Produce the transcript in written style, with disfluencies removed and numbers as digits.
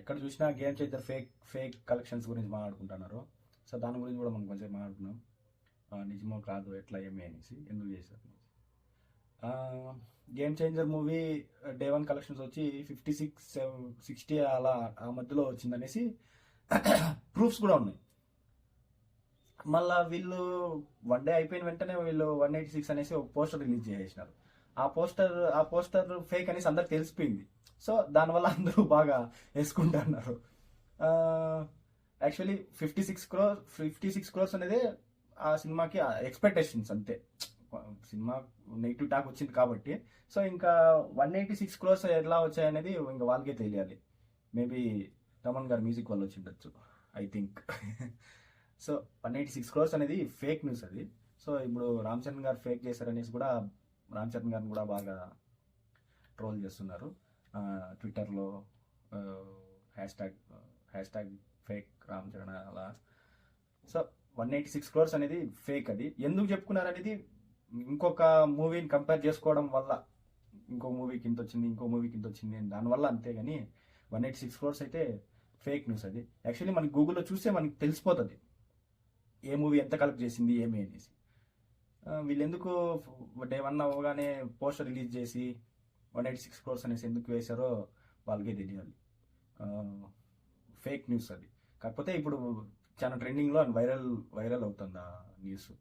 ఎక్కడ చూసినా game changer fake fake collections గురించి మాట్లాడుకుంటున్నారు. సో దాని గురించి కూడా మనం కొంచెం మాట్లాడుకున్నాం. నిజమో కాదు ఎట్లా ఏమి అనేసి ఎందుకు చేశారు అనేసి. Game changer movie day one collections వచ్చి 56 60 అలా ఆ మధ్యలో వచ్చిందనేసి ప్రూఫ్స్ కూడా ఉన్నాయి. మళ్ళా వీళ్ళు వన్ డే అయిపోయిన వెంటనే వీళ్ళు 186 అనేసి ఒక పోస్టర్ రిలీజ్ చేసేసినారు. ఆ పోస్టర్ ఫేక్ అనేసి అందరికి తెలిసిపోయింది. సో దానివల్ల అందరూ బాగా వేసుకుంటున్నారు. యాక్చువల్లీ 56 క్రోర్స్ అనేది ఆ సినిమాకి ఎక్స్పెక్టేషన్స్ అంతే. సినిమా నెగిటివ్ టాక్ వచ్చింది కాబట్టి. సో ఇంకా 186 క్రోర్స్ ఎలా వచ్చాయనేది ఇంకా వాళ్ళకే తెలియాలి. మేబీ తమన్ గారు మ్యూజిక్ వల్ల వచ్చి ఉండొచ్చు, ఐ థింక్. సో 186 క్రోర్స్ అనేది ఫేక్ న్యూస్ అది. సో ఇప్పుడు రామ్ చరణ్ గారు ఫేక్ చేశారనేసి కూడా రామ్ చరణ్ గారిని కూడా బాగా ట్రోల్ చేస్తున్నారు ట్విట్టర్లో. Hash tag fake Ram Charan అలా. సో 186 క్రోర్స్ అనేది ఫేక్. అది ఎందుకు చెప్పుకున్నారు అనేది ఇంకొక మూవీని కంపేర్ చేసుకోవడం వల్ల, ఇంకో మూవీకి ఇంత వచ్చింది, ఇంకో మూవీకి ఇంత వచ్చింది దానివల్ల, అంతేగాని 186 క్రోర్స్ అయితే ఫేక్ న్యూస్ అది. యాక్చువల్లీ మనకి గూగుల్లో చూస్తే మనకి తెలిసిపోతుంది ఏ మూవీ ఎంత కలెక్ట్ చేసింది ఏమి అనేసి. వీళ్ళు ఎందుకు డే వన్ అవ్వగానే పోస్టర్ రిలీజ్ చేసి 186 క్రోర్స్ అనేసి ఎందుకు వేశారో వాళ్ళకే తెలియాలి. ఫేక్ న్యూస్ అది. కాకపోతే ఇప్పుడు చాలా ట్రెండింగ్లో వైరల్ అవుతుంది ఆ న్యూస్.